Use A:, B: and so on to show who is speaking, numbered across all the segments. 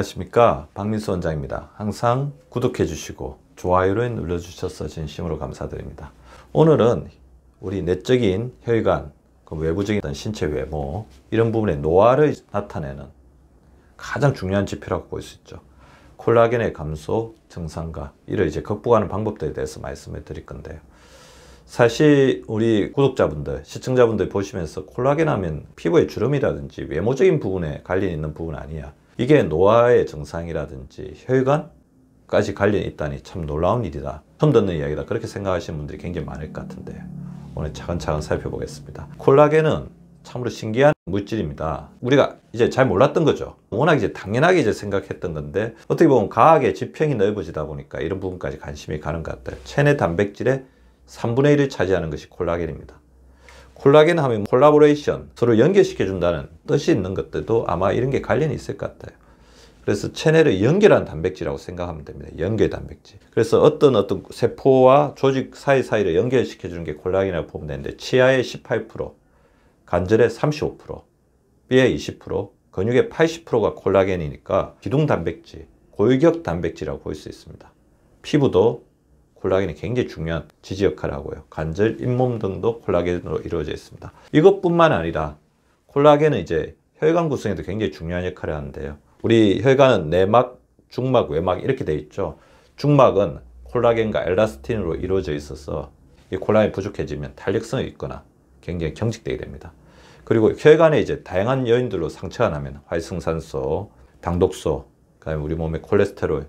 A: 안녕하십니까, 박민수 원장입니다. 항상 구독해 주시고 좋아요를 눌러 주셔서 진심으로 감사드립니다. 오늘은 우리 내적인 혈관, 외부적인 신체 외모, 이런 부분의 노화를 나타내는 가장 중요한 지표라고 볼 수 있죠. 콜라겐의 감소 증상과 이를 극복하는 방법들에 대해서 말씀을 드릴 건데요. 사실 우리 구독자분들, 시청자분들 보시면서 콜라겐 하면 피부의 주름이라든지 외모적인 부분에 관련 있는 부분 아니야, 이게 노화의 증상이라든지 혈관까지 관련이 있다니 참 놀라운 일이다, 처음 듣는 이야기다, 그렇게 생각하시는 분들이 굉장히 많을 것 같은데 오늘 차근차근 살펴보겠습니다. 콜라겐은 참으로 신기한 물질입니다. 우리가 이제 잘 몰랐던 거죠. 워낙 당연하게 생각했던 건데, 어떻게 보면 과학의 지평이 넓어지다 보니까 이런 부분까지 관심이 가는 것 같아요. 체내 단백질의 3분의 1을 차지하는 것이 콜라겐입니다. 콜라겐 하면 콜라보레이션, 서로 연결시켜 준다는 뜻이 있는 것들도 아마 이런 게 관련이 있을 것 같아요. 그래서 체내를 연결한 단백질이라고 생각하면 됩니다. 연결 단백질. 그래서 어떤 세포와 조직 사이사이를 연결시켜 주는 게 콜라겐이라고 보면 되는데, 치아의 18%, 관절의 35%, 뼈의 20%, 근육의 80%가 콜라겐이니까 기둥 단백질, 골격 단백질이라고 볼 수 있습니다. 피부도 콜라겐이 굉장히 중요한 지지 역할을 하고요. 관절, 잇몸 등도 콜라겐으로 이루어져 있습니다. 이것뿐만 아니라 콜라겐은 혈관 구성에도 굉장히 중요한 역할을 하는데요. 우리 혈관은 내막, 중막, 외막 이렇게 되어 있죠. 중막은 콜라겐과 엘라스틴으로 이루어져 있어서 이 콜라겐이 부족해지면 탄력성이 있거나 굉장히 경직되게 됩니다. 그리고 혈관에 다양한 요인들로 상처가 나면 활성산소, 당독소, 그다음에 우리 몸에 콜레스테롤,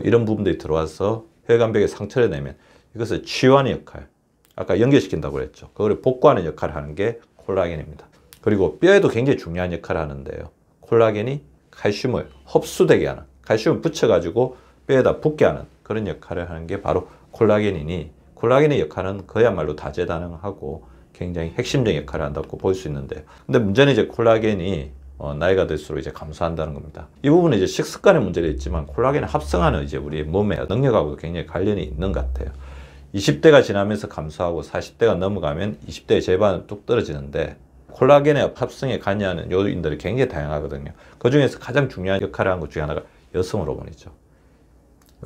A: 이런 부분들이 들어와서 혈관벽에 상처를 내면 이것을 치유하는 역할, 아까 연결시킨다고 그랬죠. 그걸 복구하는 역할을 하는 게 콜라겐입니다. 그리고 뼈에도 굉장히 중요한 역할을 하는데요. 콜라겐이 칼슘을 흡수되게 하는, 칼슘을 붙여가지고 뼈에다 붙게 하는 그런 역할을 하는 게 바로 콜라겐이니, 콜라겐의 역할은 그야말로 다재다능하고 굉장히 핵심적인 역할을 한다고 볼 수 있는데요. 근데 문제는 콜라겐이 나이가 들수록 감소한다는 겁니다. 이 부분은 식습관의 문제도 있지만 콜라겐을 합성하는 우리 몸의 능력하고도 굉장히 관련이 있는 것 같아요. 20대가 지나면서 감소하고 40대가 넘어가면 20대의 절반은 뚝 떨어지는데, 콜라겐의 합성에 관여하는 요인들이 굉장히 다양하거든요. 그 중에서 가장 중요한 역할을 하는 것 중에 하나가 여성 호르몬이죠.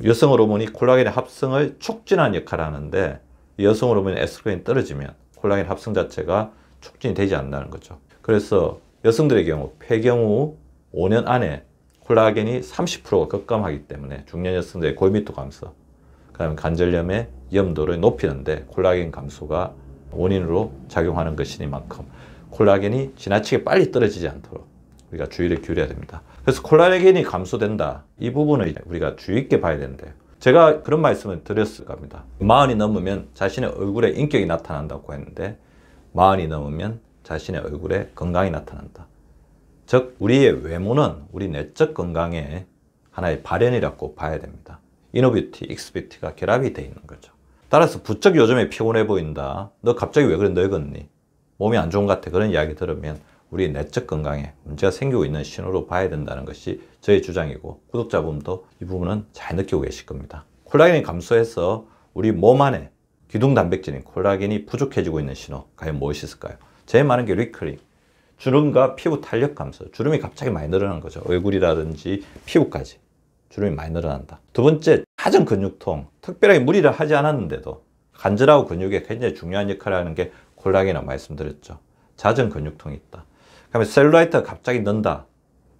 A: 여성 호르몬이 콜라겐의 합성을 촉진하는 역할을 하는데, 여성 호르몬의 에스트로겐이 떨어지면 콜라겐 합성 자체가 촉진이 되지 않는다는 거죠. 그래서 여성들의 경우 폐경 후 5년 안에 콜라겐이 30%가 급감하기 때문에 중년 여성들의 골밀도 감소, 그다음에 관절염의 위험도를 높이는데 콜라겐 감소가 원인으로 작용하는 것이니만큼 콜라겐이 지나치게 빨리 떨어지지 않도록 우리가 주의를 기울여야 됩니다. 그래서 콜라겐이 감소된다, 이 부분을 우리가 주의 있게 봐야 되는데요. 제가 그런 말씀을 드렸을 겁니다. 40이 넘으면 자신의 얼굴에 인격이 나타난다고 했는데, 40이 넘으면 자신의 얼굴에 건강이 나타난다. 즉 우리의 외모는 우리 내적 건강의 하나의 발현이라고 봐야 됩니다. 이너뷰티, 익스뷰티가 결합이 되어 있는 거죠. 따라서 부쩍 요즘에 피곤해 보인다, 너 갑자기 왜 그래 늙었니, 몸이 안 좋은 것 같아, 그런 이야기 들으면 우리 내적 건강에 문제가 생기고 있는 신호로 봐야 된다는 것이 저의 주장이고, 구독자분도 이 부분은 잘 느끼고 계실 겁니다. 콜라겐이 감소해서 우리 몸 안에 기둥 단백질인 콜라겐이 부족해지고 있는 신호, 과연 무엇이 있을까요? 제일 많은 게 리커링, 주름과 피부 탄력 감소, 주름이 갑자기 많이 늘어나는 거죠. 얼굴이라든지 피부까지 주름이 많이 늘어난다. 두 번째, 잦은 근육통, 특별하게 무리를 하지 않았는데도 관절하고 근육에 굉장히 중요한 역할을 하는 게 콜라겐이라고 말씀드렸죠. 잦은 근육통이 있다. 그다음에 셀룰라이트가 갑자기 는다.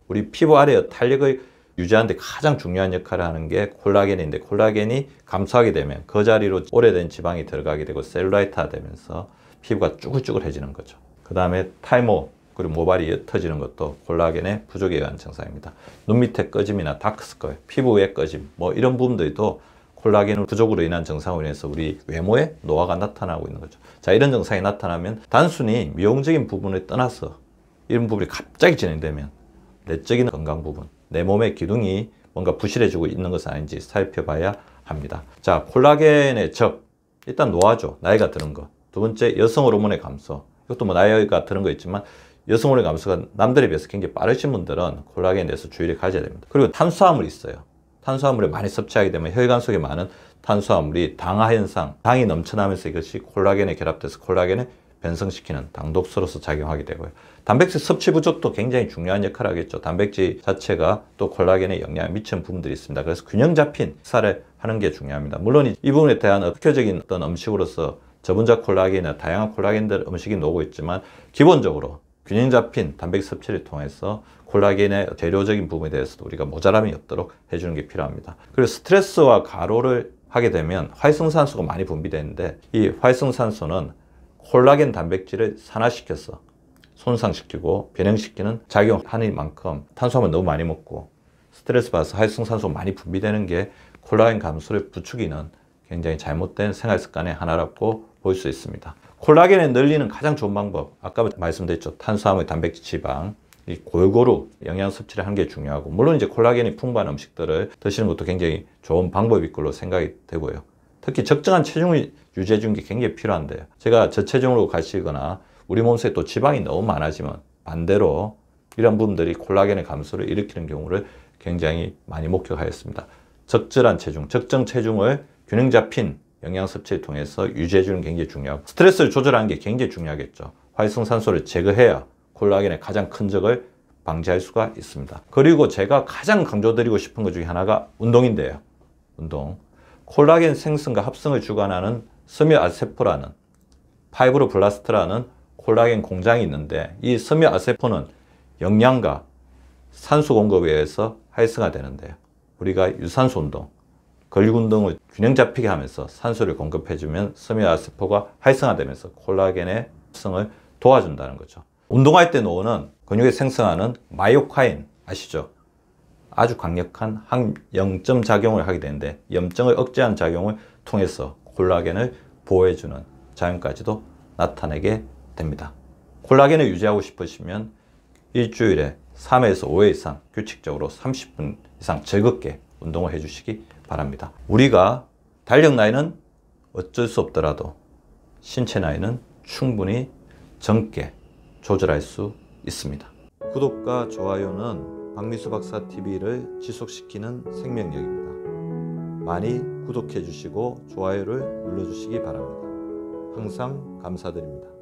A: 우리 피부 아래의 탄력을 유지하는 데 가장 중요한 역할을 하는 게 콜라겐인데, 콜라겐이 감소하게 되면 그 자리로 오래된 지방이 들어가게 되고 셀룰라이트가 되면서 피부가 쭈글쭈글해지는 거죠. 그 다음에 탈모, 그리고 모발이 옅어지는 것도 콜라겐의 부족에 의한 증상입니다. 눈 밑에 꺼짐이나 다크스컬, 피부의 꺼짐, 이런 부분들도 콜라겐 부족으로 인한 증상으로 인해서 우리 외모에 노화가 나타나고 있는 거죠. 자, 이런 증상이 나타나면 단순히 미용적인 부분을 떠나서 이런 부분이 갑자기 진행되면 내적인 건강 부분, 내 몸의 기둥이 뭔가 부실해지고 있는 것은 아닌지 살펴봐야 합니다. 자, 콜라겐의 적, 일단 노화죠. 나이가 드는 것. 두 번째, 여성 호르몬의 감소. 이것도 나이가 드는 거 있지만 여성 호르몬의 감소가 남들에 비해서 굉장히 빠르신 분들은 콜라겐에 대해서 주의를 가져야 됩니다. 그리고 탄수화물이 있어요. 탄수화물을 많이 섭취하게 되면 혈관 속에 많은 탄수화물이 당화 현상, 당이 넘쳐나면서 이것이 콜라겐에 결합돼서 콜라겐을 변성시키는 당독소로서 작용하게 되고요. 단백질 섭취 부족도 굉장히 중요한 역할을 하겠죠. 단백질 자체가 또 콜라겐에 영향을 미치는 부분들이 있습니다. 그래서 균형 잡힌 식사를 하는 게 중요합니다. 물론 이 부분에 대한 대표적인 어떤 음식으로서 저분자 콜라겐이나 다양한 콜라겐들 음식이 나오고 있지만 기본적으로 균형 잡힌 단백질 섭취를 통해서 콜라겐의 재료적인 부분에 대해서도 우리가 모자람이 없도록 해주는 게 필요합니다. 그리고 스트레스와 과로를 하게 되면 활성산소가 많이 분비되는데 이 활성산소는 콜라겐 단백질을 산화시켜서 손상시키고 변형시키는 작용하는 만큼 탄수화물 너무 많이 먹고 스트레스 받아서 활성산소가 많이 분비되는 게 콜라겐 감소를 부추기는 굉장히 잘못된 생활 습관의 하나라고 볼 수 있습니다. 콜라겐을 늘리는 가장 좋은 방법, 아까 말씀드렸죠. 탄수화물, 단백질, 지방 이 골고루 영양 섭취를 하는 게 중요하고, 물론 이제 콜라겐이 풍부한 음식들을 드시는 것도 굉장히 좋은 방법일 걸로 생각이 되고요. 특히 적정한 체중을 유지해 주는 게 굉장히 필요한데요. 제가 저체중으로 가시거나 우리 몸속에 또 지방이 너무 많아지면 반대로 이런 부분들이 콜라겐의 감소를 일으키는 경우를 굉장히 많이 목격하였습니다. 적절한 체중, 적정 체중을 균형 잡힌 영양 섭취를 통해서 유지해 주는 게 굉장히 중요하고, 스트레스를 조절하는 게 굉장히 중요하겠죠. 활성산소를 제거해야 콜라겐의 가장 큰 적을 방지할 수가 있습니다. 그리고 제가 가장 강조드리고 싶은 것 중에 하나가 운동인데요. 운동. 콜라겐 생성과 합성을 주관하는 스미어아세포라는 파이브로블라스트라는 콜라겐 공장이 있는데, 이 스미어아세포는 영양과 산소 공급에 의해서 활성화되는데요. 우리가 유산소 운동, 근육 운동을 균형 잡히게 하면서 산소를 공급해주면 스미어아세포가 활성화되면서 콜라겐의 합성을 도와준다는 거죠. 운동할 때 나오는 근육에 생성하는 마이오카인 아시죠? 아주 강력한 항염증 작용을 하게 되는데, 염증을 억제하는 작용을 통해서 콜라겐을 보호해주는 작용까지도 나타내게 됩니다. 콜라겐을 유지하고 싶으시면 일주일에 3회에서 5회 이상 규칙적으로 30분 이상 즐겁게 운동을 해주시기 바랍니다. 우리가 달력 나이는 어쩔 수 없더라도 신체 나이는 충분히 젊게 조절할 수 있습니다. 구독과 좋아요는 박미수 박사 TV를 지속시키는 생명력입니다. 많이 구독해 주시고 좋아요를 눌러 주시기 바랍니다. 항상 감사드립니다.